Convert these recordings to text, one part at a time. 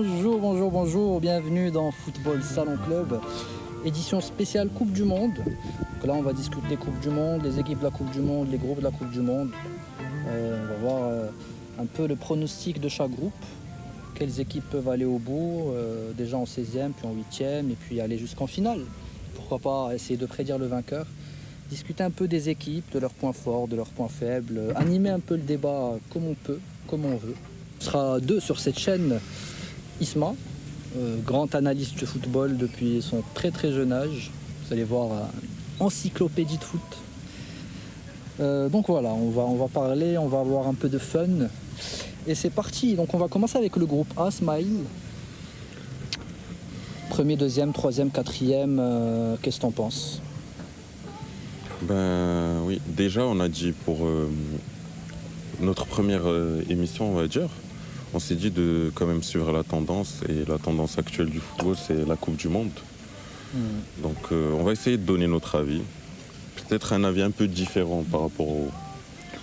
Bonjour, bienvenue dans Football Salon Club, édition spéciale Coupe du Monde. Donc là on va discuter Coupe du Monde, les équipes de la Coupe du Monde, les groupes de la Coupe du Monde. On va voir un peu le pronostic de chaque groupe, quelles équipes peuvent aller au bout, déjà en 16e, puis en 8e, et puis aller jusqu'en finale. Pourquoi pas essayer de prédire le vainqueur, discuter un peu des équipes, de leurs points forts, de leurs points faibles, animer un peu le débat comme on peut, comme on veut. On sera deux sur cette chaîne. Isma, grand analyste de football depuis son très jeune âge. Vous allez voir, encyclopédie de foot. Donc voilà, on va parler, on va avoir un peu de fun. Et c'est parti. Donc on va commencer avec le groupe A, Smile. Premier, deuxième, troisième, quatrième, qu'est-ce que t'en penses? Ben oui, déjà on a dit pour notre première émission, on va dire, on s'est dit de quand même suivre la tendance, et la tendance actuelle du football, c'est la Coupe du Monde. Donc on va essayer de donner notre avis, peut-être un avis un peu différent par rapport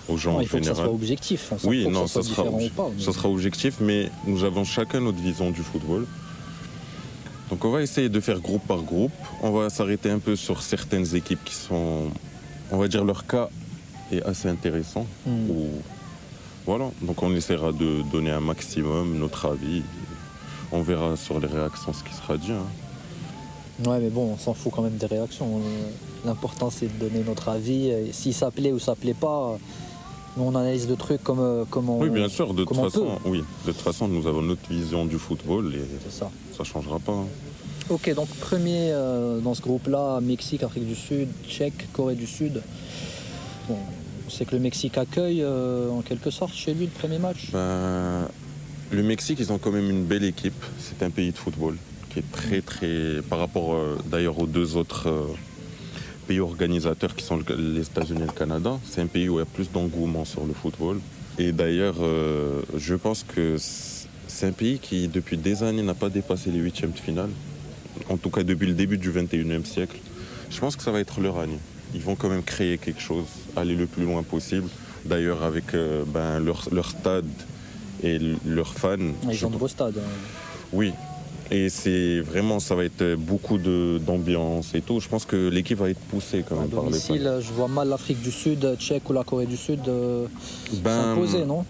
aux gens en général. Il faut que ça soit objectif. Oui, non, ça sera objectif, mais nous avons chacun notre vision du football. Donc on va essayer de faire groupe par groupe. On va s'arrêter un peu sur certaines équipes qui sont, on va dire, leur cas est assez intéressant. Voilà, donc on essaiera de donner un maximum notre avis. On verra sur les réactions ce qui sera dit. Ouais, mais bon, on s'en fout quand même des réactions. L'important, c'est de donner notre avis. Et si ça plaît ou ça plaît pas, nous, on analyse le truc comme on. Oui, bien sûr. De toute façon, nous avons notre vision du football et ça ne changera pas. Ok, donc premier dans ce groupe-là, Mexique, Afrique du Sud, Tchèque, Corée du Sud. Bon, on sait que le Mexique accueille en quelque sorte chez lui le premier match. Le Mexique, ils ont quand même une belle équipe. C'est un pays de football qui est très par rapport d'ailleurs aux deux autres pays organisateurs qui sont les États-Unis et le Canada. C'est un pays où il y a plus d'engouement sur le football. Et d'ailleurs, je pense que c'est un pays qui, depuis des années, n'a pas dépassé les huitièmes de finale. En tout cas, depuis le début du 21e siècle. Je pense que ça va être leur année. Ils vont quand même créer quelque chose, aller le plus loin possible. D'ailleurs, avec leur stade et leurs fans. Ils ont de beaux stades. Oui. Et c'est vraiment, ça va être beaucoup d'ambiance et tout. Je pense que l'équipe va être poussée quand même par les fans. Je vois mal l'Afrique du Sud, Tchèque ou la Corée du Sud s'imposer, non?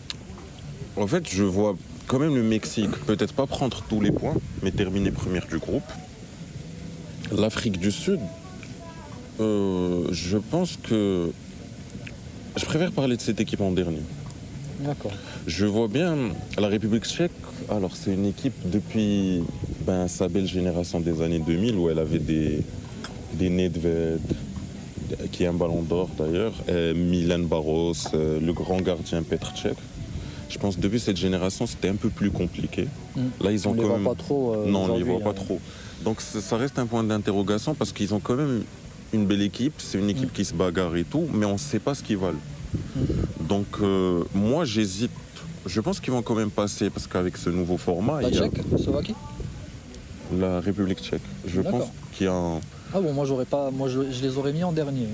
En fait, je vois quand même le Mexique, peut-être pas prendre tous les points, mais terminer première du groupe. L'Afrique du Sud, je pense que je préfère parler de cette équipe en dernier. D'accord. Je vois bien la République tchèque. Alors c'est une équipe depuis sa belle génération des années 2000 où elle avait des Nedved, qui est un ballon d'or d'ailleurs, Milan Baros, le grand gardien Petr Cech. Je pense que depuis cette génération c'était un peu plus compliqué. Là ils ont on quand même... voit pas trop. Non, on ne les voit pas trop. Donc ça reste un point d'interrogation parce qu'ils ont quand même une belle équipe. C'est une équipe qui se bagarre et tout, mais on ne sait pas ce qu'ils valent. Donc moi j'hésite. Je pense qu'ils vont quand même passer parce qu'avec ce nouveau format... La Slovaquie ? La République tchèque. Je pense qu'il y a un... Ah bon, moi je les aurais mis en dernier.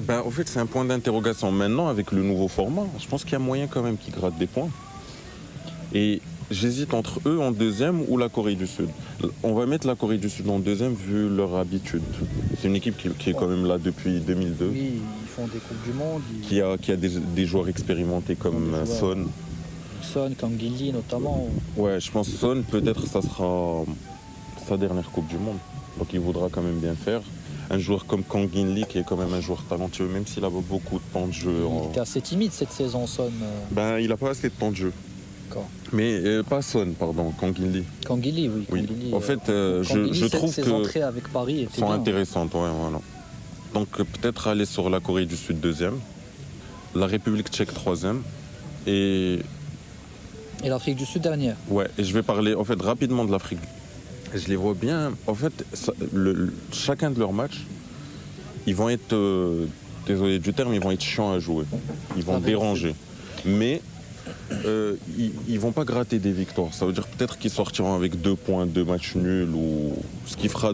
En fait c'est un point d'interrogation. Maintenant avec le nouveau format, je pense qu'il y a moyen quand même qu'ils grattent des points. Et j'hésite entre eux en deuxième ou la Corée du Sud. On va mettre la Corée du Sud en deuxième vu leur habitude. C'est une équipe qui est quand même là depuis 2002. Oui, ils font des Coupes du Monde. Qui a des joueurs expérimentés comme Son. Son, Kangili notamment. Ouais, je pense Son, peut-être ça sera sa dernière Coupe du Monde. Donc il voudra quand même bien faire. Un joueur comme Kang In-lee qui est quand même un joueur talentueux, même s'il a beaucoup de temps de jeu. Il était assez timide cette saison, Son. Il n'a pas assez de temps de jeu. D'accord. Mais pas Son, pardon, Kang In-lee. Kang In-lee, oui. En fait, je trouve que ses entrées avec Paris étaient sont bien. intéressantes. Ouais, voilà. Donc peut-être aller sur la Corée du Sud deuxième, la République tchèque troisième et l'Afrique du Sud dernière. Ouais, et je vais parler en fait rapidement de l'Afrique. Je les vois bien. En fait, chacun de leurs matchs, ils vont être, désolé du terme, ils vont être chiants à jouer. Ils vont déranger. Mais ils vont pas gratter des victoires. Ça veut dire peut-être qu'ils sortiront avec 2 points, 2 matchs nuls, ou ce qui fera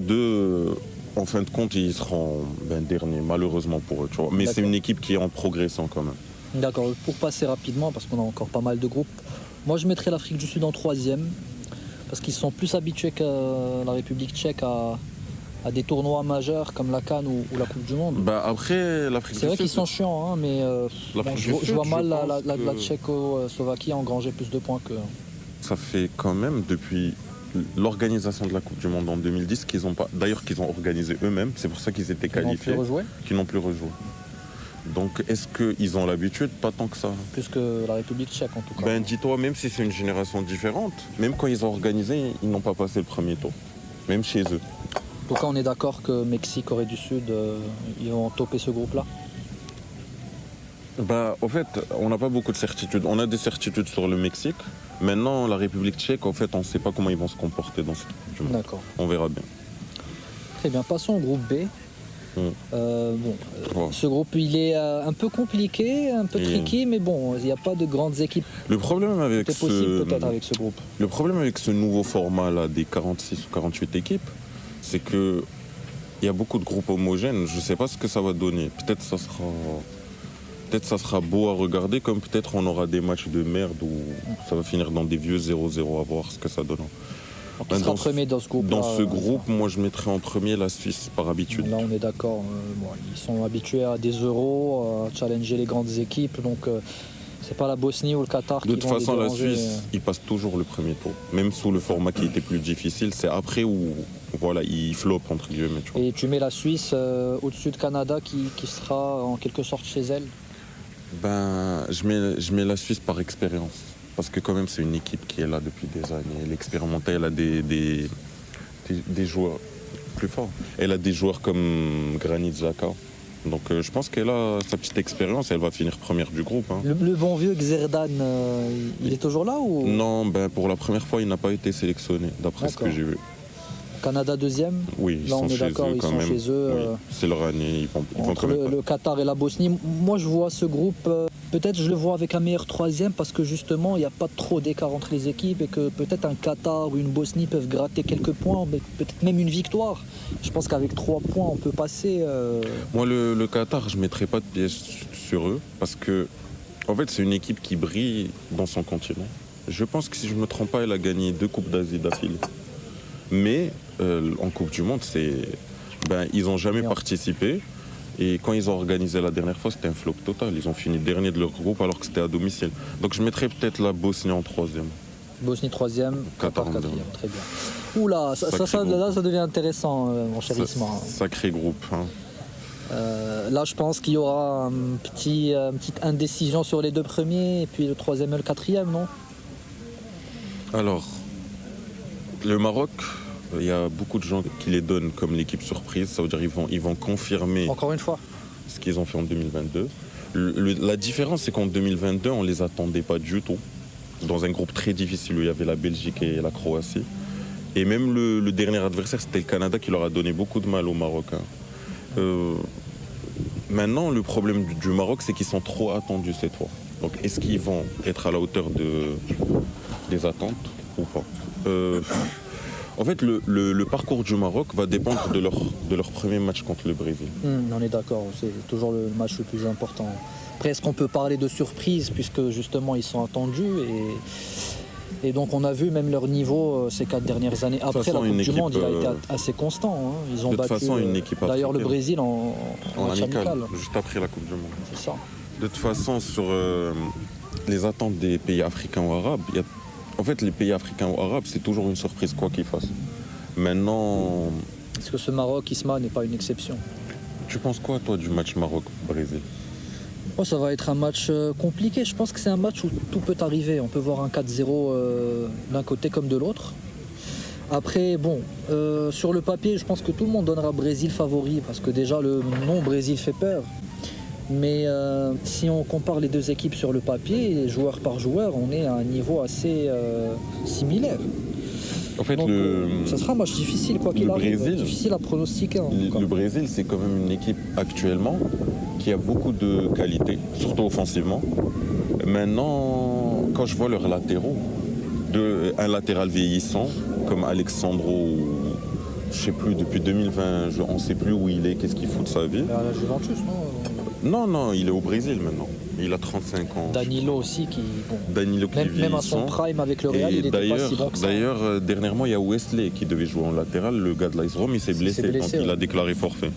en fin de compte, ils seront derniers, malheureusement pour eux. Tu vois. Mais c'est une équipe qui est en progression quand même. D'accord, pour passer rapidement, parce qu'on a encore pas mal de groupes, moi je mettrais l'Afrique du Sud en troisième. Parce qu'ils sont plus habitués que la République tchèque à des tournois majeurs comme la CAN ou la Coupe du Monde. Bah après, l'Afrique du C'est vrai Sud, qu'ils sont chiants, hein, mais l'Afrique du je Sud, vois mal pense la que Tchécoslovaquie engranger plus de points que. ça fait quand même depuis l'organisation de la Coupe du Monde en 2010 qu'ils ont pas, d'ailleurs qu'ils ont organisé eux-mêmes, c'est pour ça qu'ils étaient Ils n'ont plus qualifiés, rejoué, qu'ils n'ont plus rejoué. Donc est-ce qu'ils ont l'habitude? Pas tant que ça. plus que la République tchèque en tout cas. Ben dis-toi, même si c'est une génération différente, même quand ils ont organisé, ils n'ont pas passé le premier tour, même chez eux. En tout cas, on est d'accord que Mexique, Corée du Sud, ils vont topper ce groupe-là. Bah, au fait, on n'a pas beaucoup de certitudes. On a des certitudes sur le Mexique. Maintenant, la République tchèque, en fait, on ne sait pas comment ils vont se comporter dans cette Coupe du Monde. D'accord. On verra bien. Très bien, passons au groupe B. Ouais. Ce groupe, il est un peu compliqué, un peu Et- tricky, mais bon, il n'y a pas de grandes équipes. Le problème avec C'est possible peut-être avec ce groupe. Le problème avec ce nouveau format là des 46 ou 48 équipes, c'est que il y a beaucoup de groupes homogènes. Je ne sais pas ce que ça va donner. Peut-être ça sera beau à regarder, comme peut-être on aura des matchs de merde où ça va finir dans des vieux 0-0 à voir ce que ça donne. Donc, il sera premier dans ce groupe. Dans ce groupe, moi je mettrais en premier la Suisse par habitude. Là, on est d'accord. Bon, ils sont habitués à des euros, à challenger les grandes équipes, donc c'est pas la Bosnie ou le Qatar De qui toute vont les façon, la déranger. Suisse, ils passent toujours le premier tour. Même sous le format qui était plus difficile, c'est après où voilà, ils flopent entre guillemets. Tu vois. Et tu mets la Suisse au-dessus de Canada qui sera en quelque sorte chez elle. Ben, je mets la Suisse par expérience. Parce que quand même, c'est une équipe qui est là depuis des années. Elle est expérimentée, elle a des joueurs plus forts. Elle a des joueurs comme Granit Xhaka. Donc je pense qu'elle a sa petite expérience et elle va finir première du groupe. Hein. Le bon vieux Xherdan, il est toujours là ou Non, ben, pour la première fois, il n'a pas été sélectionné, d'après ce que D'accord. j'ai vu. Canada deuxième. Oui, ils Là, on sont est chez d'accord, eux ils quand sont même. chez eux. Oui, c'est leur année, ils vont Entre quand même pas. le Qatar et la Bosnie, moi je vois ce groupe, peut-être je le vois avec un meilleur troisième parce que justement il n'y a pas trop d'écart entre les équipes et que peut-être un Qatar ou une Bosnie peuvent gratter quelques points, mais peut-être même une victoire. Je pense qu'avec 3 points on peut passer. Moi, le Qatar, je ne mettrais pas de piège sur eux parce que, en fait, c'est une équipe qui brille dans son continent. Je pense que si je ne me trompe pas, elle a gagné 2 Coupes d'Asie d'affilée. Mais en Coupe du Monde, ils n'ont jamais participé. Et quand ils ont organisé la dernière fois, c'était un flop total. Ils ont fini dernier de leur groupe alors que c'était à domicile. Donc je mettrais peut-être la Bosnie en troisième. Bosnie troisième, Qatar Qatar en quatrième, deuxième. très bien. Oula, Sacré là ça devient intéressant mon cher Isma. Sacré groupe. Hein. Là je pense qu'il y aura une petite indécision sur les deux premiers et puis le troisième et le quatrième, non? Alors, le Maroc, il y a beaucoup de gens qui les donnent comme l'équipe surprise. Ça veut dire qu'ils vont confirmer Encore une fois. ce qu'ils ont fait en 2022. La différence, c'est qu'en 2022, on ne les attendait pas du tout. Dans un groupe très difficile où il y avait la Belgique et la Croatie. Et même le dernier adversaire, c'était le Canada qui leur a donné beaucoup de mal au Maroc. Hein. Maintenant, le problème du Maroc, c'est qu'ils sont trop attendus cette fois. Donc, est-ce qu'ils vont être à la hauteur des attentes ou pas En fait, le parcours du Maroc va dépendre de leur premier match contre le Brésil. On est d'accord, c'est toujours le match le plus important. Après, est-ce qu'on peut parler de surprise puisque justement ils sont attendus et donc on a vu même leur niveau ces 4 dernières années. Après façon, la Coupe une du Monde, il a équipe, été assez constant. Hein. Ils ont de toute battu façon, une équipe d'ailleurs le africaine. Brésil en match amical, amical. juste après la Coupe du Monde. C'est ça. De toute façon, sur les attentes des pays africains ou arabes, en fait, les pays africains ou arabes, c'est toujours une surprise, quoi qu'ils fassent. Maintenant, Est-ce que ce Maroc, Isma, n'est pas une exception? tu penses quoi, toi, du match Maroc-Brésil? Ça va être un match compliqué. Je pense que c'est un match où tout peut arriver. On peut voir un 4-0 d'un côté comme de l'autre. Après, sur le papier, je pense que tout le monde donnera Brésil favori parce que déjà le nom Brésil fait peur. Mais si on compare les deux équipes sur le papier, joueur par joueur, on est à un niveau assez similaire. En fait, Donc, ça sera un match difficile, quoi qu'il le arrive. Brésil- Difficile à pronostiquer. En tout cas. le Brésil, c'est quand même une équipe actuellement qui a beaucoup de qualité, surtout offensivement. Maintenant, quand je vois leurs latéraux, un latéral vieillissant comme Alexandro, je sais plus, depuis 2020, on ne sait plus où il est, qu'est-ce qu'il fout de sa vie. À la Juventus, non? Non, il est au Brésil maintenant. Il a 35 ans. Danilo aussi, qui, bon, Danilo qui même à son vieillissant. prime avec le Real, Et il n'était pas si bon que ça. d'ailleurs, dernièrement, il y a Wesley qui devait jouer en latéral. Le gars de l'Ice Rome, il s'est blessé, donc il ouais. a déclaré forfait.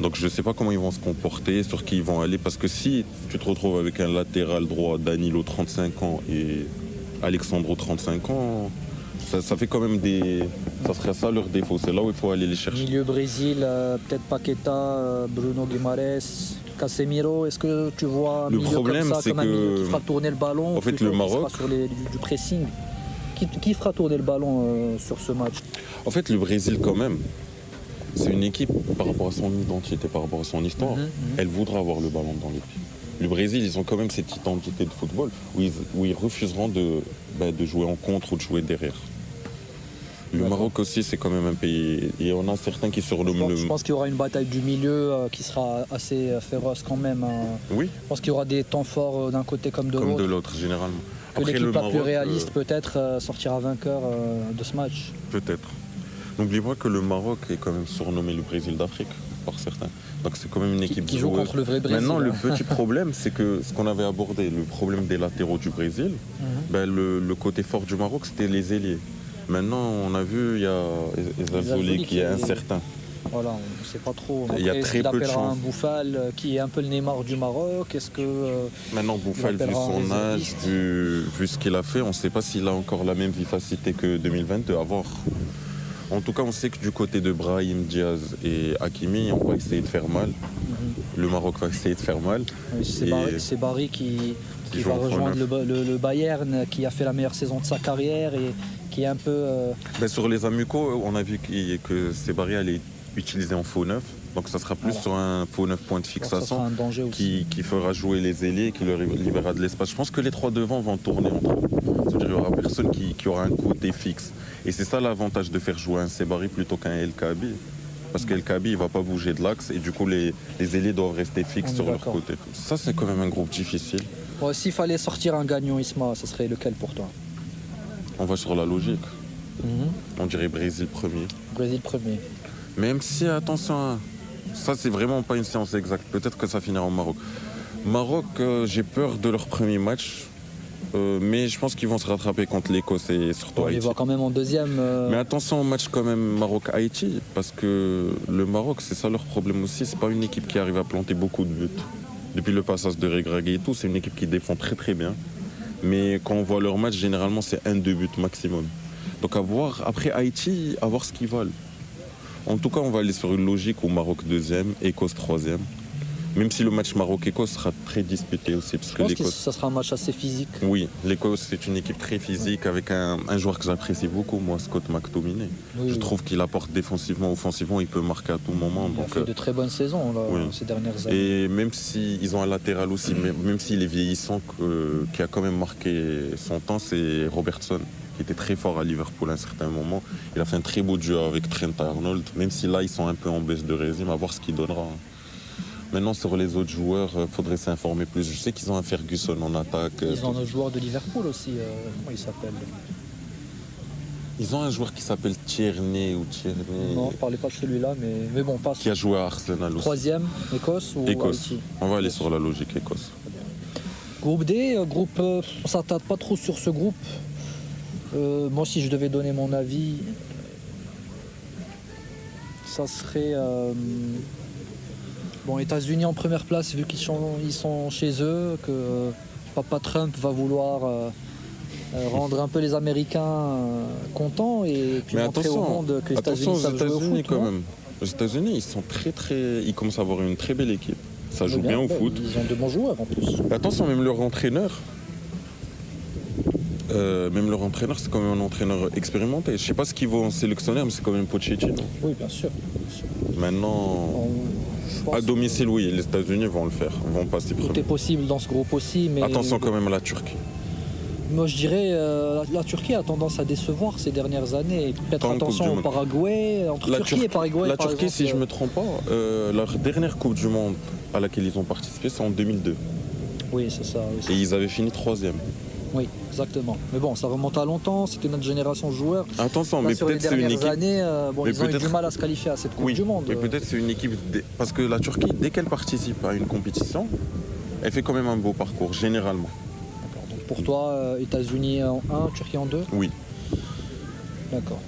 Donc je ne sais pas comment ils vont se comporter, sur qui ils vont aller. Parce que si tu te retrouves avec un latéral droit, Danilo 35 ans et Alexandro 35 ans, ça fait quand même des... Ça serait ça leur défaut. C'est là où il faut aller les chercher. Milieu Brésil, peut-être Paqueta, Bruno Guimaraes, Casemiro. Est-ce que tu vois un Le milieu problème, comme ça, c'est comme un milieu qui que- fera tourner le ballon En fait, plutôt le qui Maroc- sera sur du pressing. Qui fera tourner le ballon sur ce match? En fait, le Brésil, quand même, c'est une équipe par rapport à son identité, par rapport à son histoire. Elle voudra avoir le ballon dans les pieds. Le Brésil, ils ont quand même cette identité de football où ils refuseront de jouer en contre ou de jouer derrière. Le D'accord. Maroc aussi, c'est quand même un pays. Et on a certains qui surnomment Je pense qu'il y aura une bataille du milieu qui sera assez féroce quand même. Hein. Oui, Je pense qu'il y aura des temps forts d'un côté comme de comme de l'autre. l'autre, généralement. Que Après, l'équipe le la plus Maroc, réaliste peut-être sortira vainqueur de ce match. peut-être. N'oublie pas que le Maroc est quand même surnommé le Brésil d'Afrique, par certains. Donc c'est quand même une équipe Qui joue joueuse. contre le vrai Brésil. Maintenant, le hein. petit problème, c'est que ce qu'on avait abordé, le problème des latéraux du Brésil, le côté fort du Maroc, c'était les ailiers. Maintenant, on a vu, il y a Ezzalzouli qui est incertain. Voilà, on ne sait pas trop. Il y a Après, très est-ce qu'il peu de appellera chance. un Bouffal qui est un peu le Neymar du Maroc. Est-ce que Maintenant, Bouffal, vu appellera un son âge, réserviste. vu ce qu'il a fait, on ne sait pas s'il a encore la même vivacité que 2022. À voir. En tout cas, on sait que du côté de Brahim Diaz et Hakimi, on va essayer de faire mal. Le Maroc va essayer de faire mal. c'est Et- Barry qui Qui va joue en rejoindre faux le Bayern, qui a fait la meilleure saison de sa carrière et qui est un peu. Sur les amicaux, on a vu que Sebari allait utiliser en faux neuf. Donc ça sera plus Voilà. sur un faux neuf point de ça fixation sera un danger aussi. qui fera jouer les ailiers et qui leur libérera de l'espace. Je pense que les trois devant vont tourner entre eux. C'est-à-dire qu'il n'y aura personne qui aura un côté fixe. Et c'est ça l'avantage de faire jouer un Sebari plutôt qu'un El Kaabi. Parce qu'El Kaabi, il ne va pas bouger de l'axe et du coup, les ailiers doivent rester fixes On est sur leur d'accord. côté. Ça, c'est quand même un groupe difficile. Bon, s'il fallait sortir un gagnant, Isma, ce serait lequel pour toi? On va sur la logique. On dirait Brésil premier. Brésil premier. Même si, attention, hein, ça c'est vraiment pas une séance exacte. Peut-être que ça finira au Maroc. Maroc, j'ai peur de leur premier match. Mais je pense qu'ils vont se rattraper contre l'Écosse et surtout On les Haïti. voit quand même en deuxième. Mais attention au match quand même Maroc-Haïti, parce que le Maroc, c'est ça leur problème aussi. C'est pas une équipe qui arrive à planter beaucoup de buts. Depuis le passage de Regragui et tout, c'est une équipe qui défend très très bien. Mais quand on voit leur match, généralement c'est 1-2 buts maximum. Donc à voir, après Haïti, à voir ce qu'ils valent. En tout cas, on va aller sur une logique où Maroc deuxième, Écosse troisième. Même si le match Maroc-Écosse sera très disputé aussi, parce Je que pense que l'Écosse... ça sera un match assez physique. Oui, l'Écosse c'est une équipe très physique avec un joueur que j'apprécie beaucoup, moi, Scott McTominay. Oui, Je oui. trouve qu'il apporte défensivement, offensivement, il peut marquer à tout moment. Il a Donc, fait de très bonnes saisons là, oui. ces dernières années. et même s'ils ont un latéral aussi, même s'il est vieillissant, qui a quand même marqué son temps, c'est Robertson, qui était très fort à Liverpool à un certain moment. Il a fait un très beau duo avec Trent Arnold, même si là ils sont un peu en baisse de régime, à voir ce qu'il donnera. Maintenant sur les autres joueurs, il faudrait s'informer plus. Je sais qu'ils ont un Ferguson en attaque. Ils ont un joueur de Liverpool aussi, comment il s'appelle? Ils ont un joueur qui s'appelle Tierney ou Tierney, Non, je parlais pas de celui-là, mais bon, passe. qui a joué à Arsenal aussi. Troisième, Écosse ou Écosse. Haïti? On va aller sur la logique Écosse. Groupe D, on s'attarde pas trop sur ce groupe. Moi, si je devais donner mon avis, ça serait États-Unis en première place vu ils sont chez eux, que Papa Trump va vouloir rendre un peu les Américains contents et puis Mais montrer au monde que les attention États-Unis aux savent jouer au États-Unis foot. quand non même. Aux États-Unis, ils sont ils commencent à avoir une très belle équipe. Ça joue Eh bien au foot. Ils ont de bons joueurs en plus. Attention, même leur entraîneur. C'est quand même un entraîneur expérimenté. Je sais pas ce qu'ils vont sélectionner, mais c'est quand même Pochettino. Oui, bien sûr. Maintenant, Je pense à domicile, oui, les États-Unis vont le faire, vont passer que tout est premier. possible dans ce groupe aussi, mais Attention quand même à la Turquie. moi je dirais la Turquie a tendance à décevoir ces dernières années. Et peut-être Tant en Coupe attention du au Monde. Paraguay, entre Turquie et Paraguay. La par Turquie, exemple, si je ne me trompe pas, leur dernière Coupe du Monde à laquelle ils ont participé, c'est en 2002. Oui, c'est ça. oui, c'est Et ils avaient fini troisième. Oui, exactement. Mais bon, ça remonte à longtemps, c'était notre génération de joueurs. Attention, Là, mais sur les peut-être c'est une dernières équipe. années, Mais ils ont eu du peut-être- mal à se qualifier à cette Coupe Oui, du Monde. mais peut-être c'est une équipe. Parce que la Turquie, dès qu'elle participe à une compétition, elle fait quand même un beau parcours, généralement. D'accord. Donc pour toi, États-Unis en 1, Turquie en 2. Oui. D'accord.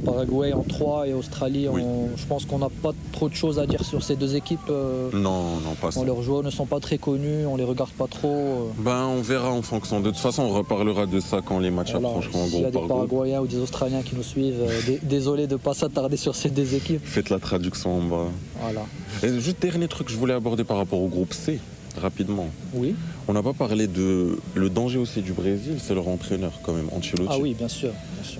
Paraguay en 3 et Australie Oui. je pense qu'on n'a pas trop de choses à dire sur ces deux équipes. Non, pas ça. Leurs joueurs ne sont pas très connus, on les regarde pas trop. Ben, on verra en fonction. De toute façon, on reparlera de ça quand les matchs Voilà. approcheront S'il y a groupe des par groupe. Paraguayens ou des Australiens qui nous suivent, désolé de ne pas s'attarder sur ces deux équipes. Faites la traduction en bas. Voilà. Et juste dernier truc que je voulais aborder par rapport au groupe C, rapidement. Oui. On n'a pas parlé de le danger aussi du Brésil, c'est leur entraîneur quand même, Ancelotti. Ah oui, bien sûr.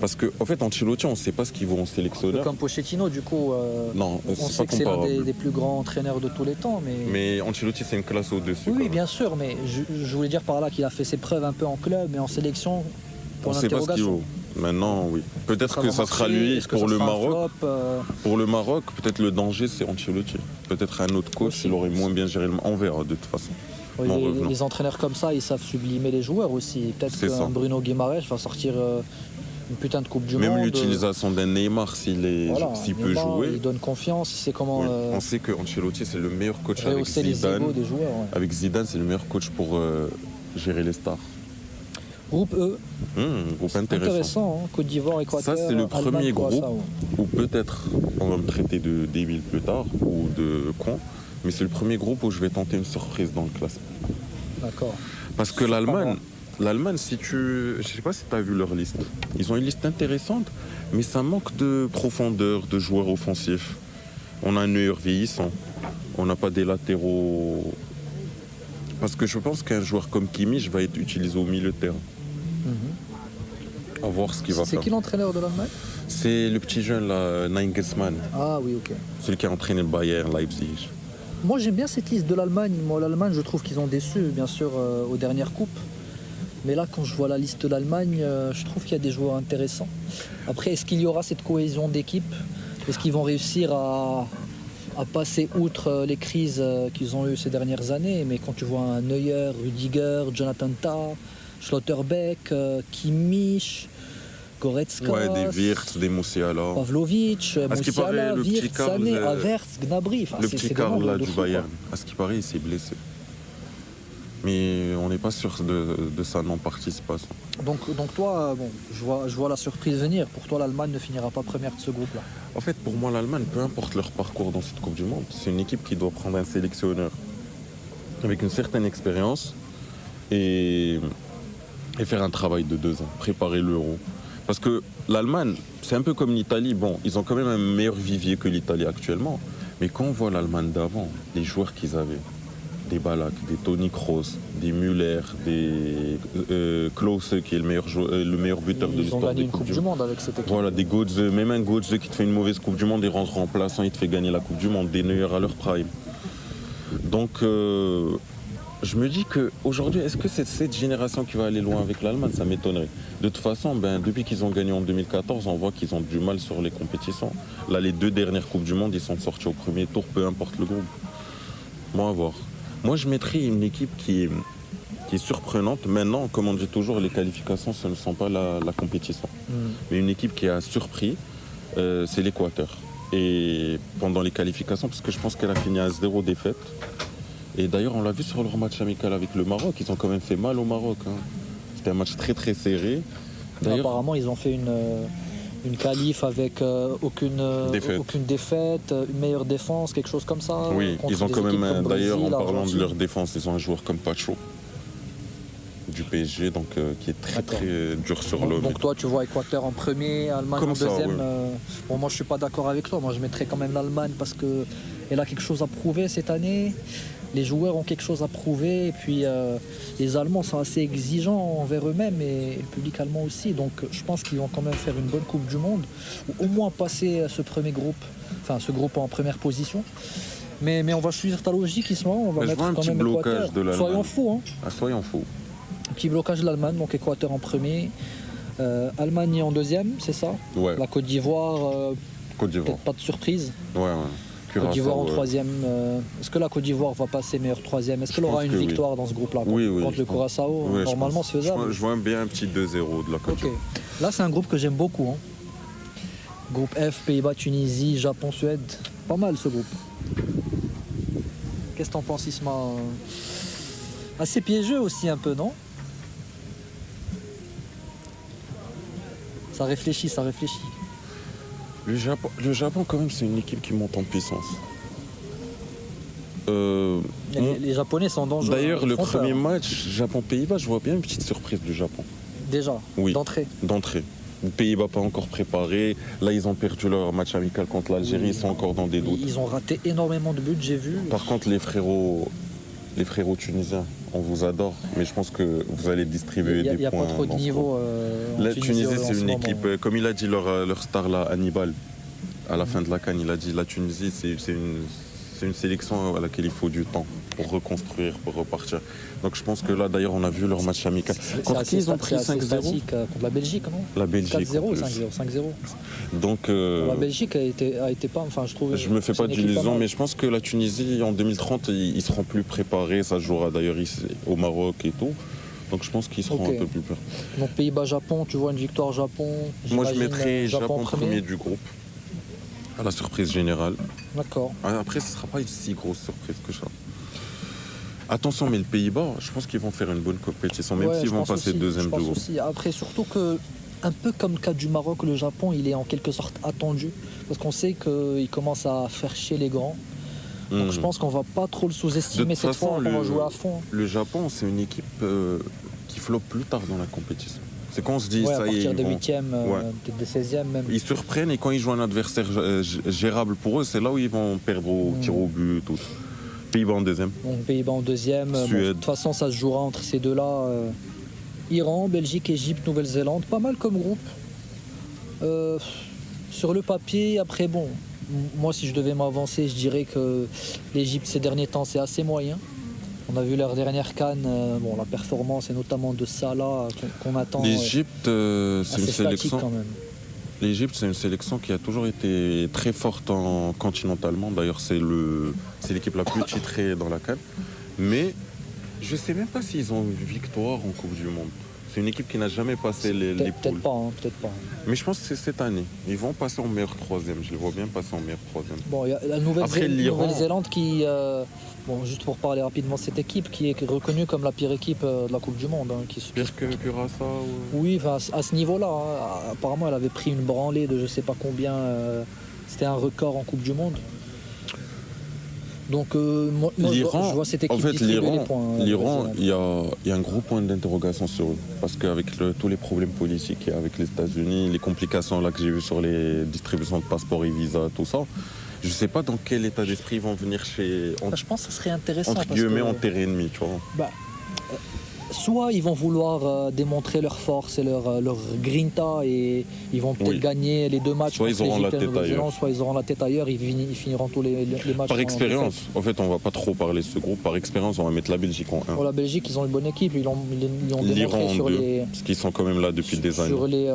Parce qu'en fait, Ancelotti, on ne sait pas ce qu'ils vont en sélectionneur. Comme Pochettino, du coup, Non, on c'est sait pas que c'est l'un comparable. des plus grands entraîneurs de tous les temps. Mais Ancelotti, c'est une classe au-dessus. Oui, quand même. bien sûr, mais je voulais dire par là qu'il a fait ses preuves un peu en club, mais en sélection, pour On ne sait pas ce qu'il l'interrogation. vaut. Maintenant, oui. Peut-être que va ça sera marcher, lui est-ce que pour ça le sera un Maroc. flop, Pour le Maroc, peut-être le danger, c'est Ancelotti. Peut-être un autre coach, Aussi. il aurait moins bien géré le. On verra de toute façon. Oui, Bon, revenons. les entraîneurs comme ça, ils savent sublimer les joueurs aussi. Peut-être C'est ça. qu'un Bruno Guimaraes va sortir une putain de Coupe du Même Monde. l'utilisation d'un Neymar, s'il Voilà, peut Neymar, jouer. il donne confiance, il sait comment Oui. On sait que Ancelotti, c'est le meilleur coach avec rehausser les Zidane. égos des joueurs. Ouais. Avec Zidane, c'est le meilleur coach pour gérer les stars. Groupe E, Groupe intéressant. intéressant, hein. Côte d'Ivoire, Équateur, Ça, c'est le Allemagne, premier groupe Croatie, ouais. où peut-être on va me traiter de débile plus tard ou de con, mais c'est le premier groupe où je vais tenter une surprise dans le classement. D'accord. Parce que Surprends-moi. l'Allemagne, je sais pas si tu as vu leur liste. Ils ont une liste intéressante, mais ça manque de profondeur, de joueurs offensifs. On a un Neuer vieillissant. On n'a pas des latéraux. Parce que je pense qu'un joueur comme Kimmich va être utilisé au milieu de terrain. À voir ce qu'il va C'est faire. qui l'entraîneur de l'Allemagne? C'est le petit jeune là, Nagelsmann, Ah oui, ok. celui qui a entraîné le Bayern, Leipzig. Moi j'aime bien cette liste de l'Allemagne. Moi l'Allemagne je trouve qu'ils ont déçu bien sûr aux dernières coupes. Mais là quand je vois la liste de l'Allemagne, je trouve qu'il y a des joueurs intéressants. Après est-ce qu'il y aura cette cohésion d'équipe? Est-ce qu'ils vont réussir à passer outre les crises qu'ils ont eues ces dernières années? Mais quand tu vois un Neuer, Rüdiger, Jonathan Tah, Schlotterbeck, Kimmich, Goretzka, Ouais, des Wirtz, des Musiala. Pavlovic, À ce qui paraît, Musiala, le petit Wirtz, Karl, Sané, Havertz, Gnabry. Enfin, Le c'est petit des Karl nombres là, de du fou, quoi. Bayern, à ce qui paraît, il s'est blessé. Mais on n'est pas sûr de sa non-participation. Donc toi, bon, je vois la surprise venir. Pour toi, l'Allemagne ne finira pas première de ce groupe-là. En fait, pour moi, l'Allemagne, peu importe leur parcours dans cette Coupe du Monde, c'est une équipe qui doit prendre un sélectionneur avec une certaine expérience et faire un travail de 2 ans, préparer l'Euro. Parce que l'Allemagne, c'est un peu comme l'Italie. Bon, ils ont quand même un meilleur vivier que l'Italie actuellement. Mais quand on voit l'Allemagne d'avant, les joueurs qu'ils avaient, des Ballack, des Toni Kroos, des Müller, des Klose, qui est le meilleur buteur de Ils ont l'histoire gagné des une Coupes Coupe du Monde avec cette équipe. Voilà, des Götze, même un Götze qui te fait une mauvaise Coupe du Monde, il rentre remplaçant, il te fait gagner la Coupe du Monde, des Neuer à leur prime. Donc, je me dis qu'aujourd'hui, est-ce que c'est cette génération qui va aller loin avec l'Allemagne? Ça m'étonnerait. De toute façon, depuis qu'ils ont gagné en 2014, on voit qu'ils ont du mal sur les compétitions. Là, les 2 dernières Coupes du Monde, ils sont sortis au premier tour, peu importe le groupe. Bon, à voir. Moi, je mettrais une équipe qui est surprenante. Maintenant, comme on dit toujours, les qualifications, ce ne sont pas la compétition. Mais une équipe qui a surpris, c'est l'Équateur. Et pendant les qualifications, parce que je pense qu'elle a fini à 0 défaite. Et d'ailleurs, on l'a vu sur leur match amical avec le Maroc, ils ont quand même fait mal au Maroc. Hein. C'était un match très très serré. D'ailleurs, Apparemment, ils ont fait une qualif avec aucune défaite, une meilleure défense, quelque chose comme ça. oui, contre ils ont des quand équipes même, comme d'ailleurs, en Brésil, parlant de Argentine. leur défense, ils ont un joueur comme Pacho du PSG, donc qui est très D'accord. très dur sur l'homme. Donc toi, tu vois Équateur en premier, Allemagne Comme en ça, deuxième. ouais. Bon, moi, je suis pas d'accord avec toi. Moi, je mettrais quand même l'Allemagne parce qu'elle a quelque chose à prouver cette année. Les joueurs ont quelque chose à prouver. Et puis, les Allemands sont assez exigeants envers eux-mêmes et le public allemand aussi. Donc, je pense qu'ils vont quand même faire une bonne Coupe du Monde ou au moins passer ce premier groupe, enfin ce groupe en première position. Mais on va suivre ta logique, Ismaël. On va Mais je mettre vois un quand petit même blocage Équateur. de l'Allemagne. Soyons fous, hein. Ah, soyons fous. Petit blocage de l'Allemagne, donc Équateur en premier. Allemagne en deuxième, c'est ça? Ouais, La Côte d'Ivoire, Côte d'Ivoire. peut-être pas de surprise. Ouais. Côte d'Ivoire en ouais. troisième. Est-ce que la Côte d'Ivoire va passer meilleure troisième? Est-ce qu'elle aura pense une que oui. victoire dans ce groupe-là Oui, oui, contre je le pense. Curaçao? Ouais, Normalement, c'est faisable. Je vois bien un petit 2-0 de la Côte Ok. d'Ivoire. Là, c'est un groupe que j'aime beaucoup. Hein. Groupe F, Pays-Bas, Tunisie, Japon, Suède. Pas mal ce groupe. Qu'est-ce que t'en penses, Isma? Assez piégeux aussi un peu, non? Ça réfléchit, ça réfléchit. Le Japon, quand même, c'est une équipe qui monte en puissance. Les Japonais sont dangereux. D'ailleurs, Ils le font peur. premier match Japon-Pays-Bas, je vois bien une petite surprise du Japon. Déjà, Oui. d'entrée. D'entrée. Les Pays-Bas pas encore préparés. Là, ils ont perdu leur match amical contre l'Algérie. Ils sont encore dans des doutes. Ils ont raté énormément de buts, j'ai vu. Par contre, les frérots tunisiens, on vous adore. Mais je pense que vous allez distribuer Il des n'y a points. pas trop de dans ce niveau. En La Tunisie, en c'est ce une moment. équipe, comme il a dit leur star là, Hannibal, à la fin de la CAN, il a dit la Tunisie, c'est une sélection à laquelle il faut du temps pour reconstruire, pour repartir. Donc je pense que là, d'ailleurs, on a vu leur match amical. Contre qui ils ont pris 5-0 contre la Belgique, non? La Belgique. 4-0 en ou plus. 5-0. Donc, La Belgique a été pas. Enfin, je trouve. je me fais c'est pas une équipe d'illusions, mal. mais je pense que la Tunisie, en 2030, ils seront plus préparés. Ça se jouera d'ailleurs ici, au Maroc et tout. Donc je pense qu'ils seront Ok. un peu plus prêts. Donc Pays-Bas-Japon, tu vois une victoire Japon. Moi, je j'imagine, mettrais Japon premier du groupe, à la surprise générale. D'accord. Après, ce ne sera pas une si grosse surprise que ça. Attention, mais le Pays-Bas, je pense qu'ils vont faire une bonne compétition, même Ouais, s'ils je vont pense passer aussi, deuxième je du pense groupe. aussi. Après, surtout que, un peu comme le cas du Maroc, le Japon, il est en quelque sorte attendu. Parce qu'on sait qu'il commence à faire chier les grands. Donc je pense qu'on va pas trop le De sous-estimer toute cette fois, façon, on va jouer à fond. Le Japon, c'est une équipe qui floppe plus tard dans la compétition. C'est quand on se dit, Ouais, à ça y est, partir des vont- 8e, Ouais. peut-être des 16e même. Ils surprennent et quand ils jouent un adversaire gérable pour eux, c'est là où ils vont perdre au tir au but. Tout. Pays-Bas en deuxième. Donc Pays-Bas en deuxième. Bon, Suède. de toute façon, ça se jouera entre ces deux-là. Iran, Belgique, Égypte, Nouvelle-Zélande. Pas mal comme groupe. Sur le papier, après, bon, moi, si je devais m'avancer, je dirais que l'Égypte, ces derniers temps, c'est assez moyen. On a vu leur dernière CAN, bon, la performance, et notamment de Salah, qu'on attend L'Égypte, c'est une assez statique sélection. quand même. L'Égypte, c'est une sélection qui a toujours été très forte continentalement. D'ailleurs, c'est l'équipe la plus titrée dans la CAN. Mais je ne sais même pas s'ils ont une victoire en Coupe du Monde. C'est une équipe qui n'a jamais passé les poules. Peut-être pas, hein, peut-être pas. Mais je pense que c'est cette année. Ils vont passer en meilleur troisième. Je les vois bien passer en meilleur troisième. Bon, il y a la Après, l'Iran- Nouvelle-Zélande qui, bon, juste pour parler rapidement de cette équipe, qui est reconnue comme la pire équipe de la Coupe du Monde. Hein, Pire que Curaçao Oui, enfin, à ce niveau-là, hein, apparemment, elle avait pris une branlée de je sais pas combien. C'était un record en Coupe du Monde. Donc, moi je vois cette équipe en fait, distribuer les points. hein, l'Iran, Nouvelle-Zélande. il y a un gros point d'interrogation sur eux. Parce qu'avec tous les problèmes politiques qu'il y a avec les États-Unis, les complications là que j'ai vues sur les distributions de passeports et visas, tout ça, je ne sais pas dans quel état d'esprit ils vont venir Je pense que ce serait intéressant. entre parce guillemets que, en terre ennemie, tu vois. bah, soit ils vont vouloir démontrer leur force et leur grinta et ils vont peut-être Oui. gagner les deux matchs Soit ils contre auront la l'Égypte et la tête Nouvelle-Zélande, ailleurs. soit ils auront la tête ailleurs, ils finiront tous les matchs. Par en expérience, défaite. en fait, on va pas trop parler de ce groupe. Par expérience, on va mettre la Belgique en 1. Pour la Belgique, ils ont une bonne équipe, ils l'ont L'Iran démontré en sur 2, les, parce qu'ils sont quand même là depuis des années. sur les,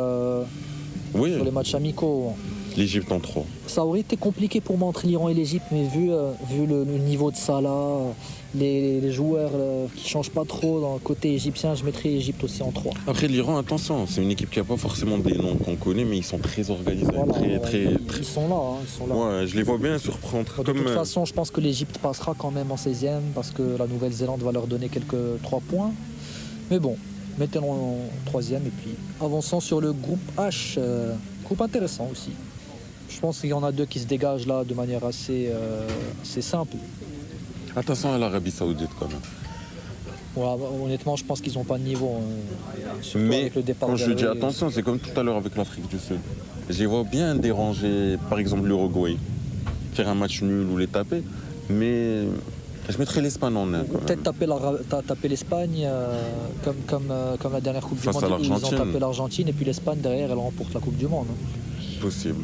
Oui, sur les matchs amicaux. l'Égypte en 3. Ça aurait été compliqué pour moi entre l'Iran et l'Égypte, mais vu le niveau de Salah, les joueurs qui changent pas trop dans le côté égyptien, je mettrais l'Égypte aussi en 3. Après, l'Iran, attention, c'est une équipe qui n'a pas forcément des noms qu'on connaît, mais ils sont très organisés. Voilà, très. ils sont là, hein, ils sont là. Ouais, je les vois bien surprendre. De Comme, toute façon, je pense que l'Égypte passera quand même en 16e parce que la Nouvelle-Zélande va leur donner quelques 3 points. Mais bon, mettez-le en 3e et puis avançons sur le groupe H. Groupe intéressant aussi. Je pense qu'il y en a deux qui se dégagent là de manière assez simple. Attention à l'Arabie Saoudite quand même. Ouais, honnêtement, je pense qu'ils n'ont pas de niveau. Surtout Mais avec le départ quand je dis d'Hervé. attention, c'est comme tout à l'heure avec l'Afrique du Sud. Je les vois bien déranger, par exemple, l'Uruguay, faire un match nul ou les taper. Mais je mettrais l'Espagne en 1 quand Peut-être même. taper l'Espagne comme la dernière Coupe du Face à Monde. Ils ont l'Argentine. tapé l'Argentine et puis l'Espagne derrière, elle remporte la Coupe du Monde. Possible.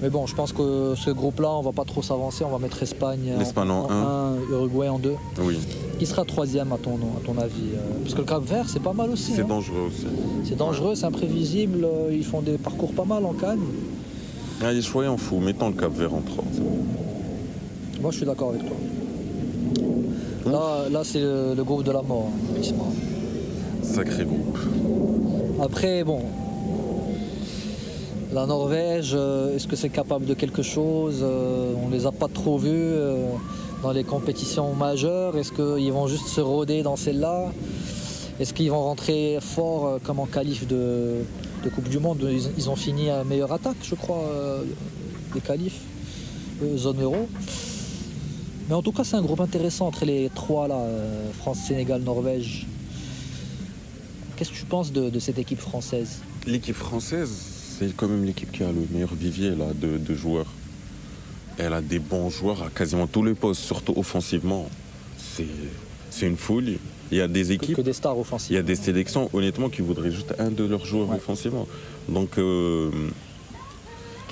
Mais bon, je pense que ce groupe-là, on va pas trop s'avancer. On va mettre Espagne L'Espagne en 1, Uruguay en 2. Oui, Qui sera troisième à ton avis Parce que le Cap Vert, c'est pas mal aussi. c'est hein. dangereux aussi. C'est dangereux, c'est imprévisible. Ils font des parcours pas mal en Cannes. Allez, choyons fous, mettons le Cap Vert en 3. Moi, je suis d'accord avec toi. Là c'est le groupe de la mort, hein, Isma. Sacré groupe. Après, bon, la Norvège, est-ce que c'est capable de quelque chose? On ne les a pas trop vus dans les compétitions majeures. Est-ce qu'ils vont juste se roder dans celle-là? Est-ce qu'ils vont rentrer fort comme en qualif de Coupe du Monde? Ils ont fini à meilleure attaque, je crois, des qualifs, zone euro. Mais en tout cas, c'est un groupe intéressant entre les trois là, France, Sénégal, Norvège. Qu'est-ce que tu penses de cette équipe française? L'équipe française, c'est quand même l'équipe qui a le meilleur vivier là, de joueurs. Elle a des bons joueurs à quasiment tous les postes, surtout offensivement. C'est une folie. Il y a des équipes, Que des stars offensives. il y a des sélections, honnêtement, qui voudraient juste un de leurs joueurs offensivement. Donc,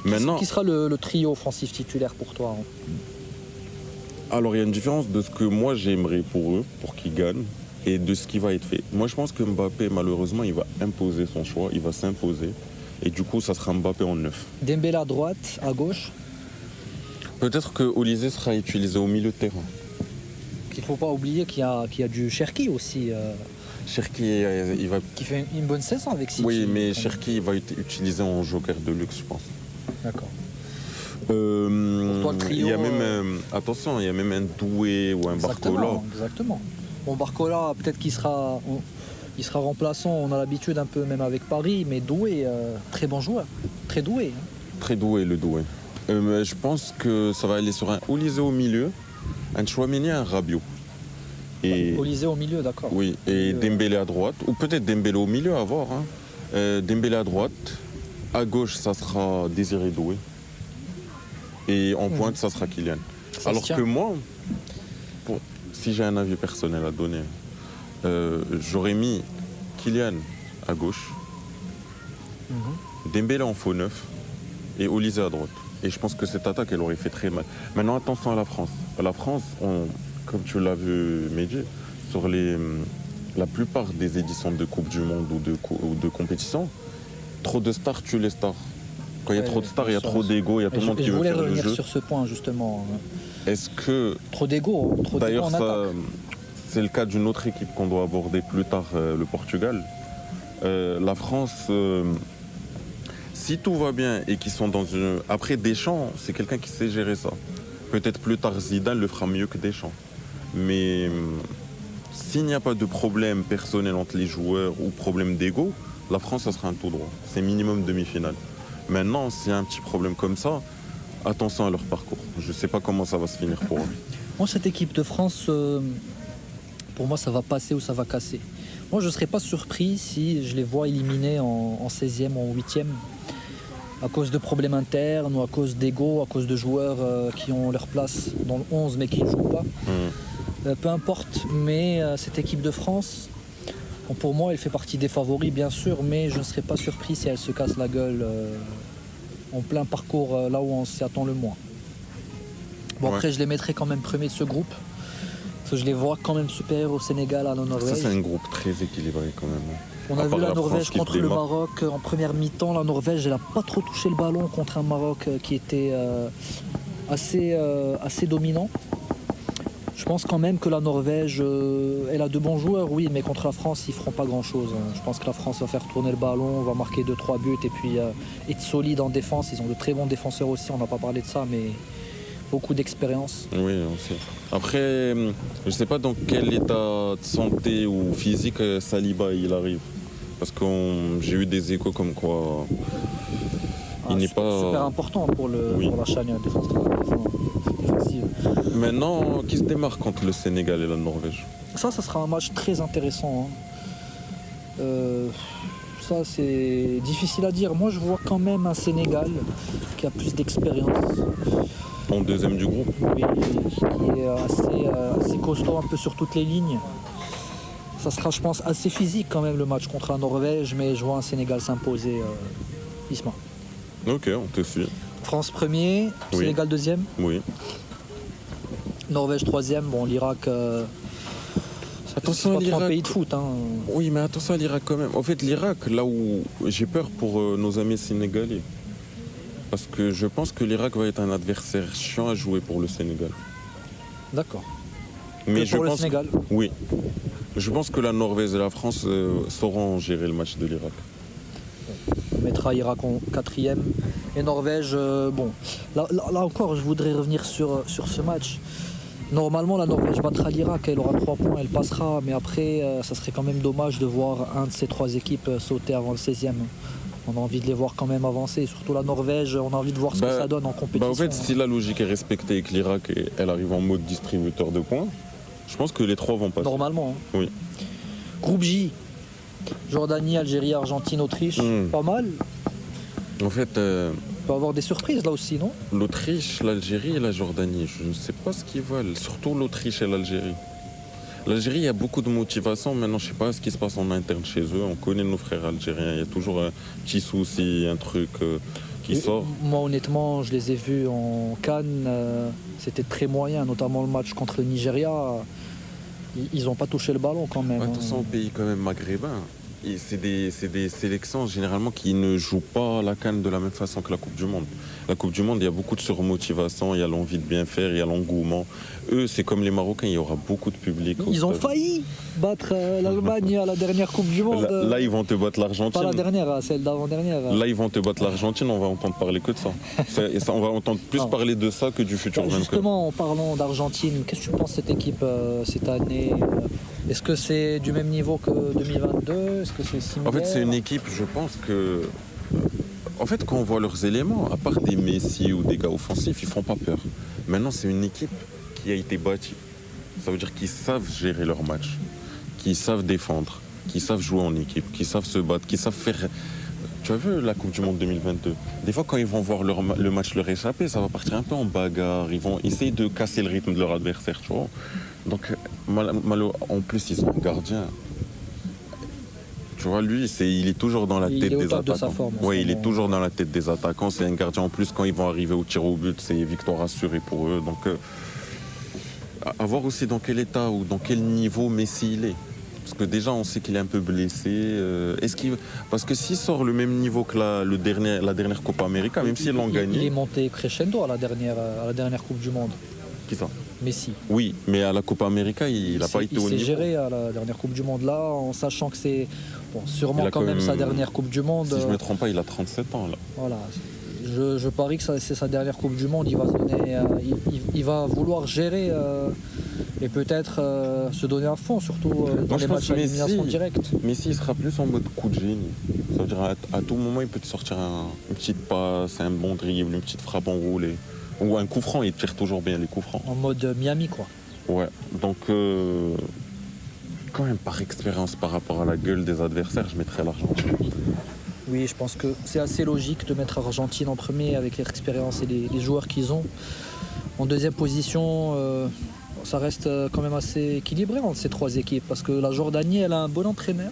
maintenant... Qui sera le trio offensif titulaire pour toi, hein? Alors, il y a une différence de ce que moi j'aimerais pour eux, pour qu'ils gagnent, et de ce qui va être fait. Moi, je pense que Mbappé, malheureusement, il va imposer son choix, il va s'imposer. Et du coup, ça sera Mbappé en 9. Dembélé à droite, à gauche. Peut-être que Olysée sera utilisé au milieu de terrain. Il ne faut pas oublier qu'il y a du Cherki aussi, Cherki, il va... qui fait une bonne saison avec City. Oui, mais Cherki, il va être utilisé en joker de luxe, je pense. D'accord. Pour toi, le trio, il y a même, attention, il y a même un Doué ou un Barcola. Exactement. Bon, Barcola, peut-être qu'il sera remplaçant. On a l'habitude un peu même avec Paris, mais Doué, très bon joueur, très doué. Hein. Très doué, le Doué. Mais je pense que ça va aller sur un Olysée au milieu, un Tchouaméni et un Rabiot. Et... Olysée au milieu, d'accord. Oui, et Dembélé à droite, ou peut-être Dembélé au milieu à voir. Hein. Dembélé à droite, à gauche, ça sera Désiré Doué. Et en pointe, ça sera Kylian. Alors que moi, si j'ai un avis personnel à donner, j'aurais mis Kylian à gauche, Dembélé en faux neuf et Olysée à droite. Et je pense que cette attaque, elle aurait fait très mal. Maintenant, attention à la France. La France, comme tu l'as vu, Mehdi, sur la plupart des éditions de Coupe du Monde ou de compétition, trop de stars tuent les stars. Quand il y a trop de stars, il y a trop d'ego, il y a tout le monde qui veut faire le jeu. Je voulais revenir sur ce point, justement. Est-ce que... Trop d'ego D'ailleurs, en attaque. c'est le cas d'une autre équipe qu'on doit aborder plus tard, le Portugal. La France, si tout va bien et qu'ils sont dans une... Après, Deschamps, c'est quelqu'un qui sait gérer ça. Peut-être plus tard, Zidane le fera mieux que Deschamps. Mais s'il n'y a pas de problème personnel entre les joueurs ou problème d'ego, la France, ça sera un tout droit. C'est minimum demi-finale. Maintenant, s'il y a un petit problème comme ça, attention à leur parcours. Je ne sais pas comment ça va se finir pour eux. Moi, cette équipe de France, pour moi, ça va passer ou ça va casser. Moi, je ne serais pas surpris si je les vois éliminés en 16e ou en 8e à cause de problèmes internes ou à cause d'ego, à cause de joueurs qui ont leur place dans le 11 mais qui ne jouent pas. Peu importe, mais cette équipe de France, bon, pour moi, elle fait partie des favoris, bien sûr, mais je ne serais pas surpris si elle se casse la gueule en plein parcours, là où on s'y attend le moins. Bon, après, je les mettrai quand même premiers de ce groupe, parce que je les vois quand même supérieurs au Sénégal, à la Norvège. Ça, c'est un groupe très équilibré quand même. On a vu la Norvège contre le Maroc en première mi-temps. La Norvège, elle n'a pas trop touché le ballon contre un Maroc qui était assez dominant. Je pense quand même que la Norvège, elle a de bons joueurs, oui, mais contre la France, ils ne feront pas grand-chose. Je pense que la France va faire tourner le ballon, va marquer 2-3 buts et puis être solide en défense. Ils ont de très bons défenseurs aussi, on n'a pas parlé de ça, mais beaucoup d'expérience. Oui, aussi. Après, je ne sais pas dans quel état de santé ou physique Saliba il arrive. Parce que j'ai eu des échos comme quoi il n'est pas... super important pour la charnière défensive. Maintenant, qui se démarque entre le Sénégal et la Norvège? Ça sera un match très intéressant. Hein. Ça, c'est difficile à dire. Moi, je vois quand même un Sénégal qui a plus d'expérience. En deuxième du groupe? Oui, qui est assez costaud un peu sur toutes les lignes. Ça sera, je pense, assez physique quand même le match contre la Norvège, mais je vois un Sénégal s'imposer. Isma. Ok, on te suit. France premier, oui. Sénégal deuxième. Oui. Norvège troisième. Bon, l'Irak. Attention à l'Irak. C'est pas trop un pays de foot. Hein. Oui, mais attention à l'Irak quand même. En fait, l'Irak, là où j'ai peur pour nos amis sénégalais. Parce que je pense que l'Irak va être un adversaire chiant à jouer pour le Sénégal. D'accord. Mais Que pour le Sénégal. Oui. Je pense que la Norvège et la France sauront gérer le match de l'Irak. On mettra Irak en 4e. Et Norvège, bon. Là encore, je voudrais revenir sur ce match. Normalement, la Norvège battra l'Irak, elle aura 3 points, elle passera. Mais après, ça serait quand même dommage de voir un de ces 3 équipes sauter avant le 16e. On a envie de les voir quand même avancer. Surtout la Norvège, on a envie de voir ce que ça donne en compétition. En fait, si la logique est respectée et que l'Irak elle arrive en mode distributeur de points, je pense que les 3 vont passer. Normalement. Hein. Oui. Groupe J, Jordanie, Algérie, Argentine, Autriche, pas mal. En fait, on peut avoir des surprises là aussi, non? L'Autriche, l'Algérie et la Jordanie, je ne sais pas ce qu'ils veulent. Surtout l'Autriche et l'Algérie. L'Algérie, il y a beaucoup de motivation. Maintenant, je ne sais pas ce qui se passe en interne chez eux. On connaît nos frères algériens. Il y a toujours un petit souci, un truc qui sort. Moi, honnêtement, je les ai vus en Cannes. C'était très moyen, notamment le match contre le Nigeria. Ils n'ont pas touché le ballon quand même. De toute façon, pays quand même maghrébin. Et c'est des sélections généralement qui ne jouent pas la CAN de la même façon que la Coupe du Monde. La Coupe du Monde, il y a beaucoup de surmotivation, il y a l'envie de bien faire, il y a l'engouement. Eux, c'est comme les Marocains, il y aura beaucoup de public. Ils ont failli battre l'Allemagne à la dernière Coupe du Monde. Là, ils vont te battre l'Argentine. Pas la dernière, celle d'avant-dernière. Là, ils vont te battre l'Argentine, on va entendre parler que de ça. On va entendre plus parler de ça que du futur vainqueur. Justement, en parlant d'Argentine, qu'est-ce que tu penses de cette équipe cette année? Est-ce que c'est du même niveau que 2022? Est-ce que c'est similaire? En fait, c'est une équipe, je pense que... En fait, quand on voit leurs éléments, à part des Messi ou des gars offensifs, ils font pas peur. Maintenant, c'est une équipe qui a été bâtie. Ça veut dire qu'ils savent gérer leur match, qu'ils savent défendre, qu'ils savent jouer en équipe, qu'ils savent se battre, qu'ils savent faire... Tu as vu la Coupe du Monde 2022? Des fois, quand ils vont voir le match leur échapper, ça va partir un peu en bagarre. Ils vont essayer de casser le rythme de leur adversaire, tu vois. Donc, en plus, ils ont un gardien. Tu vois, lui, il est toujours dans la tête des attaquants. Oui, il est toujours dans la tête des attaquants. C'est un gardien. En plus, quand ils vont arriver au tir au but, c'est victoire assurée pour eux. Donc, à voir aussi dans quel état ou dans quel niveau Messi il est. Parce que déjà, on sait qu'il est un peu blessé. Parce que s'il sort le même niveau que la dernière Copa América, même s'ils l'ont gagné... Il est monté crescendo à la dernière Coupe du Monde. Qui ça? Messi. Oui, mais à la Copa América, il n'a pas été au niveau. Il s'est géré à la dernière Coupe du Monde là, en sachant que c'est sûrement quand même sa dernière Coupe du Monde. Si je ne me trompe pas, il a 37 ans là. Voilà. Je parie que c'est sa dernière Coupe du Monde. Il va se donner, il va vouloir gérer et peut-être se donner à fond, surtout dans les matchs à élimination directe. Messi, il sera plus en mode coup de génie. Ça veut dire à tout moment, il peut te sortir une petite passe, un bon dribble, une petite frappe enroulée. Ou un coup franc, il tire toujours bien les coups francs. En mode Miami, quoi. Ouais, donc quand même par expérience par rapport à la gueule des adversaires, je mettrais l'Argentine. Oui, je pense que c'est assez logique de mettre l'Argentine en premier avec l'expérience et les joueurs qu'ils ont. En deuxième position, ça reste quand même assez équilibré entre ces 3 équipes parce que la Jordanie, elle a un bon entraîneur.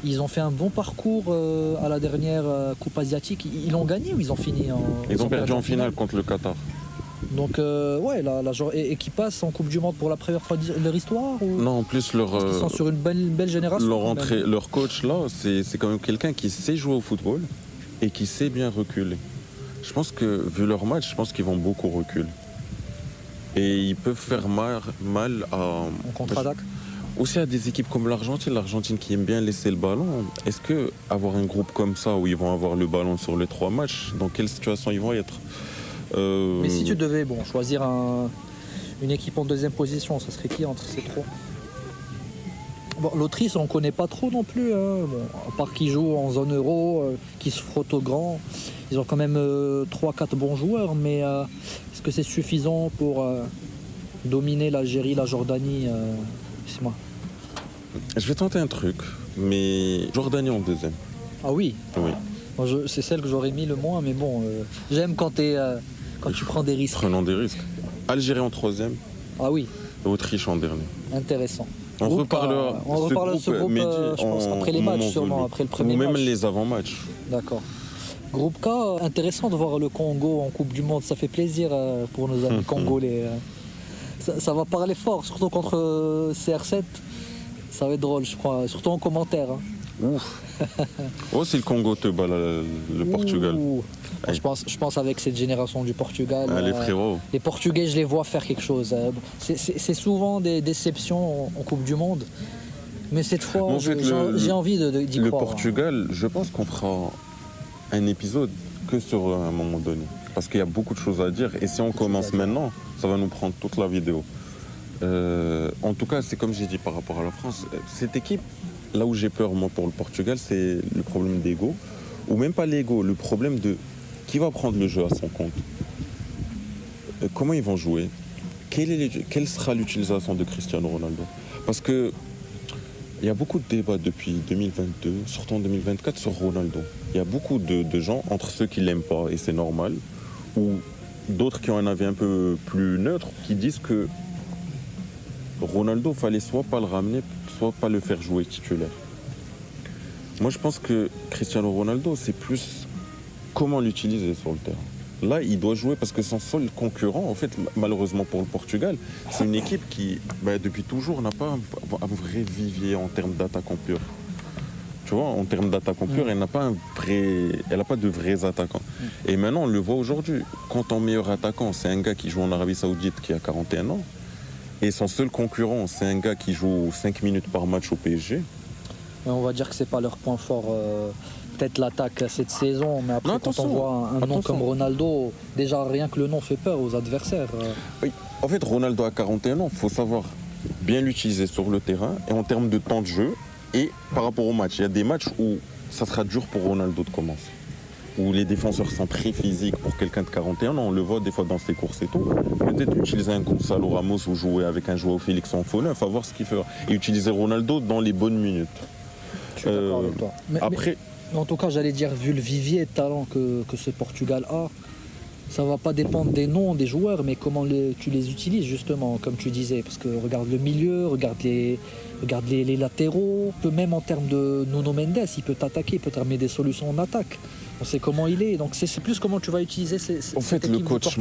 Ils ont fait un bon parcours à la dernière Coupe asiatique. Ils l'ont gagné ou ils ont fini Ils ont perdu en finale contre le Qatar. Donc, et qui passe en Coupe du Monde pour la première fois de leur histoire ou... Non, en plus, ils sont sur une belle génération. Leur coach, là, c'est quand même quelqu'un qui sait jouer au football et qui sait bien reculer. Je pense que, vu leur match, je pense qu'ils vont beaucoup reculer. Et ils peuvent faire mal à... En contre-attaque. Aussi à des équipes comme l'Argentine qui aime bien laisser le ballon. Est-ce que avoir un groupe comme ça où ils vont avoir le ballon sur les 3 matchs, dans quelle situation ils vont être? Mais si tu devais choisir une équipe en deuxième position, ça serait qui entre ces 3? L'Autriche, on ne connaît pas trop non plus. Hein. À part qu'ils jouent en zone euro, qui se frottent au grand. Ils ont quand même 3-4 bons joueurs, mais est-ce que c'est suffisant pour dominer l'Algérie, la Jordanie c'est moi. Je vais tenter un truc, mais Jordanie en deuxième. Ah oui? Oui. C'est celle que j'aurais mis le moins, mais bon, j'aime quand tu prends des risques. Prenons des risques. Algérie en troisième. Ah oui. Autriche en dernier. Intéressant. On reparlera de ce groupe je pense, après les matchs, sûrement, après le premier match. Ou même les avant-matchs. D'accord. Groupe K, intéressant de voir le Congo en Coupe du Monde. Ça fait plaisir pour nos amis congolais. Ça va parler fort, surtout contre CR7. Ça va être drôle, je crois, surtout en commentaire. Hein. Ouf. Oh, si le Congo te bat le Portugal. Je pense avec cette génération du Portugal. Les frérots. Les Portugais, je les vois faire quelque chose. C'est souvent des déceptions en Coupe du Monde. Mais cette fois, En fait, j'ai envie d'y Le croire. Portugal, je pense qu'on fera un épisode que sur eux à un moment donné. Parce qu'il y a beaucoup de choses à dire. Et si on commence maintenant, ça va nous prendre toute la vidéo. En tout cas, c'est comme j'ai dit par rapport à la France. Cette équipe, là où j'ai peur, moi, pour le Portugal, c'est le problème d'ego. Ou même pas l'ego, le problème de qui va prendre le jeu à son compte. Comment ils vont jouer. Quelle sera l'utilisation de Cristiano Ronaldo. Parce que il y a beaucoup de débats depuis 2022, surtout en 2024, sur Ronaldo. Il y a beaucoup de gens, entre ceux qui ne l'aiment pas, et c'est normal, ou d'autres qui ont un avis un peu plus neutre, qui disent que Ronaldo, fallait soit pas le ramener, soit pas le faire jouer titulaire. Moi, je pense que Cristiano Ronaldo, c'est plus comment l'utiliser sur le terrain. Là, il doit jouer parce que son seul concurrent, en fait, malheureusement pour le Portugal, c'est une équipe qui, depuis toujours, n'a pas un vrai vivier en termes d'attaquants purs. Tu vois, en termes d'attaquants purs, elle n'a pas de vrais attaquants. Et maintenant, on le voit aujourd'hui. Quand ton meilleur attaquant, c'est un gars qui joue en Arabie Saoudite qui a 41 ans, et son seul concurrent, c'est un gars qui joue 5 minutes par match au PSG. Mais on va dire que c'est pas leur point fort. Peut-être l'attaque cette saison, mais après, quand on voit un nom comme Ronaldo, déjà rien que le nom fait peur aux adversaires. Oui. En fait, Ronaldo a 41 ans, il faut savoir bien l'utiliser sur le terrain et en termes de temps de jeu et par rapport au match. Il y a des matchs où ça sera dur pour Ronaldo de commencer, où les défenseurs sont très physiques pour quelqu'un de 41 ans. On le voit des fois dans ses courses et tout. Peut-être utiliser un Gonzalo Ramos ou jouer avec un joueur Félix en faux neuf, à voir ce qu'il fera. Et utiliser Ronaldo dans les bonnes minutes. Je suis d'accord avec toi. Après... Mais en tout cas, j'allais dire, vu le vivier de talent que ce Portugal a, ça va pas dépendre des noms des joueurs, mais comment tu les utilises justement, comme tu disais. Parce que regarde le milieu, regarde les latéraux, même en termes de Nuno Mendes, il peut t'attaquer, il peut te ramener des solutions en attaque. On sait comment il est, donc c'est plus comment tu vas utiliser cette équipe le coach,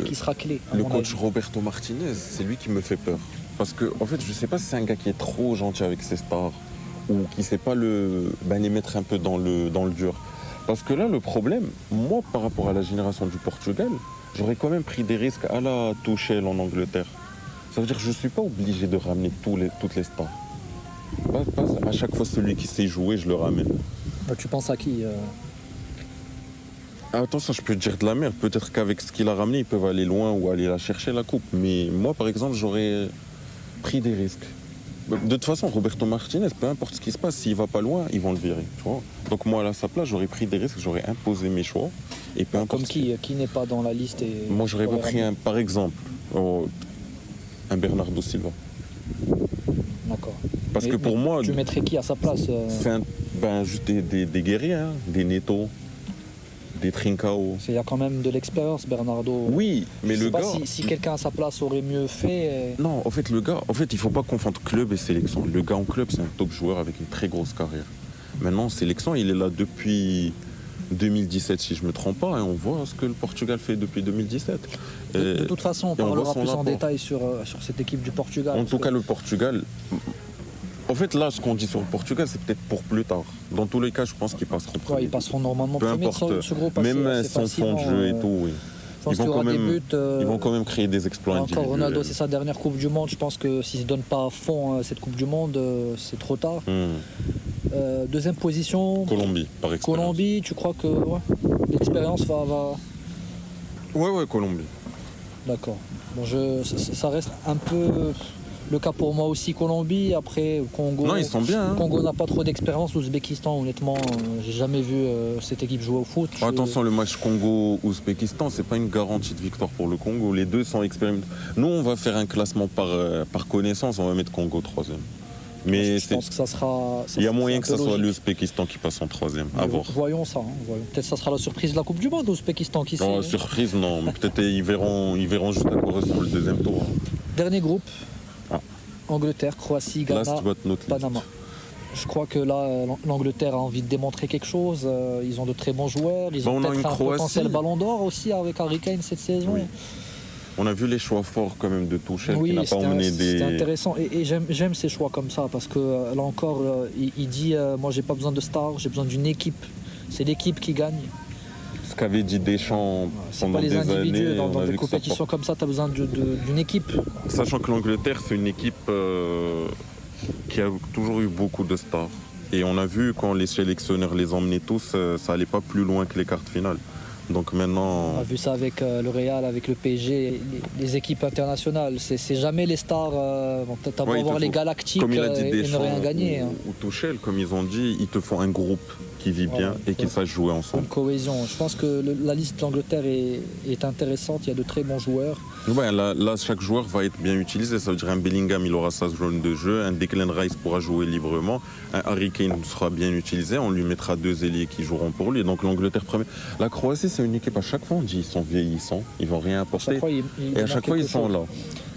qui sera clé. Le coach Roberto Martinez, c'est lui qui me fait peur. Parce que, en fait, je sais pas si c'est un gars qui est trop gentil avec ses stars ou qui ne sait pas les mettre un peu dans le dur. Parce que là, le problème, moi, par rapport à la génération du Portugal, j'aurais quand même pris des risques à la Tuchel en Angleterre. Ça veut dire que je ne suis pas obligé de ramener toutes les stars. Pas à chaque fois, celui qui sait jouer, je le ramène. Tu penses à qui Attends, ça, je peux te dire de la merde. Peut-être qu'avec ce qu'il a ramené, ils peuvent aller loin ou aller la chercher, la coupe. Mais moi, par exemple, j'aurais pris des risques. De toute façon, Roberto Martinez, peu importe ce qui se passe, s'il va pas loin, ils vont le virer. Tu vois. Donc moi, à sa place, j'aurais pris des risques, j'aurais imposé mes choix. Et peu importe. Comme qui n'est pas dans la liste moi, j'aurais pas pris par exemple, un Bernardo Silva. D'accord. Parce que pour moi... Tu mettrais qui à sa place C'est juste des guerriers, hein, des Neto, des Trincao. Il y a quand même de l'expérience, Bernardo. Oui, mais le gars... Je sais pas si quelqu'un à sa place aurait mieux fait. Non, en fait, il faut pas confondre club et sélection. Le gars en club, c'est un top joueur avec une très grosse carrière. Maintenant, sélection, il est là depuis 2017, si je me trompe pas. On voit ce que le Portugal fait depuis 2017. De toute façon, on parlera plus en détail sur cette équipe du Portugal. En tout cas, le Portugal... En fait, là, ce qu'on dit sur le Portugal, c'est peut-être pour plus tard. Dans tous les cas, je pense qu'ils passeront premier. Ouais, ils passeront normalement peu premier importe, ce groupe même sans fond de jeu et tout, oui. Ils vont quand même créer des exploits individuels. Ronaldo, c'est sa dernière Coupe du Monde. Je pense que s'il ne se donne pas à fond cette Coupe du Monde, c'est trop tard. Deuxième position. Colombie, par expérience. Colombie, tu crois que l'expérience va... Ouais, Colombie. D'accord. Bon, ça reste un peu... Le cas pour moi aussi, Colombie, après Congo. Non, ils sont bien. Hein. Congo n'a pas trop d'expérience. Ouzbékistan, honnêtement, j'ai jamais vu cette équipe jouer au foot. Attention, le match Congo-Ouzbékistan, c'est pas une garantie de victoire pour le Congo. Les deux sont expérimentés. Nous, on va faire un classement par connaissance. On va mettre Congo 3e. Mais je pense que ça sera. Il y a moyen que ça soit l'Ouzbékistan qui passe en 3e. À voir. Voyons ça. Peut-être que ça sera la surprise de la Coupe du Monde, l'Ouzbékistan qui sait. Non, surprise, non. Peut-être ils verront juste à quoi ressemble le deuxième tour. Dernier groupe. Angleterre, Croatie, Ghana, Panama. Je crois que là, l'Angleterre a envie de démontrer quelque chose. Ils ont de très bons joueurs. Ils ont peut-être un potentiel ballon d'or aussi avec Harry Kane cette saison. Oui. On a vu les choix forts quand même de Tuchel qui n'a pas emmené des... C'est intéressant et j'aime ces choix comme ça parce que là encore, il dit moi j'ai pas besoin de stars, j'ai besoin d'une équipe. C'est l'équipe qui gagne. ce qu'avait dit Deschamps C'est pendant pas les des individus. années. Dans on a des vu que ça compétitions comme ça, tu as besoin d'une équipe. Sachant que l'Angleterre, c'est une équipe qui a toujours eu beaucoup de stars. Et on a vu quand les sélectionneurs les emmenaient tous, ça allait pas plus loin que les quarts finales. Donc maintenant, On a vu ça avec le Real, avec le PSG, les équipes internationales. C'est jamais les stars. T'as beau ouais, avoir les font- galactiques comme il a dit et ne Deschamps rien gagner. Hein. ou Tuchel, comme ils ont dit, ils te font un groupe qui vit bien Voilà. et qui sache jouer ensemble. Une cohésion. Je pense que la liste de l'Angleterre est intéressante. Il y a de très bons joueurs. Ouais, là, chaque joueur va être bien utilisé. Ça veut dire un Bellingham, il aura sa zone de jeu. Un Declan Rice pourra jouer librement. Un Harry Kane sera bien utilisé. On lui mettra 2 ailiers qui joueront pour lui. Donc l'Angleterre première. La Croatie, c'est une équipe à chaque fois. On dit ils sont vieillissants, ils vont rien À apporter. chaque fois, Et à chaque fois, ils sont là.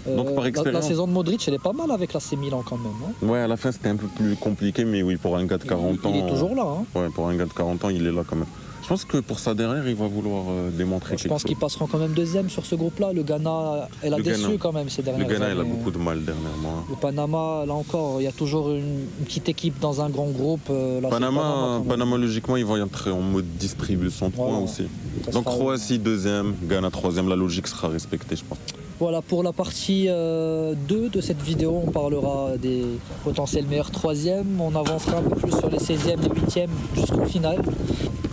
Donc, par la expérience. saison de Modric, elle est pas mal avec l'AC Milan quand même. Hein. Ouais, à la fin, c'était un peu plus compliqué, mais oui, pour un gars de 40 ans. Il est toujours là. Hein. Ouais, pour un gars de 40 ans, il est là quand même. Je pense que pour sa dernière, il va vouloir démontrer Je quelque pense chose. qu'ils passeront quand même deuxième sur ce groupe-là. Le Ghana, elle a Le déçu Ghana. quand même ces Le dernières Ghana, années. il a beaucoup de mal dernièrement. Le Panama, là encore, il y a toujours une petite équipe dans un grand groupe. Là, c'est Panama, quand même. Panama, logiquement, ils vont entrer en mode distribution de points Voilà. aussi. Ça Donc sera- Croatie deuxième, Ghana troisième, la logique sera respectée, je pense. Voilà, pour la partie 2 de cette vidéo, on parlera des potentiels meilleurs troisièmes. On avancera un peu plus sur les 16e et 8e jusqu'au final.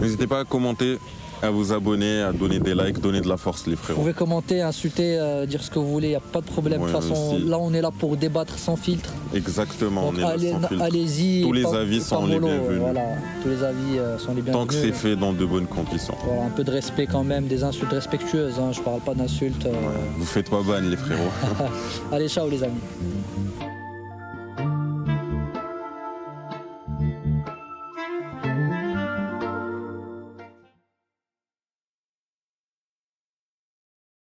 N'hésitez pas à commenter, à vous abonner, à donner des likes, donner de la force, les Vous frérots. pouvez commenter, insulter, dire ce que vous voulez, il n'y a pas de problème. Ouais, De toute façon, aussi. là, on est là pour débattre sans filtre. Exactement, Donc on est là sans filtre. allez-y. Tous les pas- avis pas sont les mollo, bienvenus. Voilà, tous les avis sont les bienvenus. Tant que c'est fait dans de bonnes conditions. Voilà, un peu de respect quand même, des insultes respectueuses. Hein, je parle pas d'insultes. Vous faites pas ban, les frérots. Allez, ciao les amis.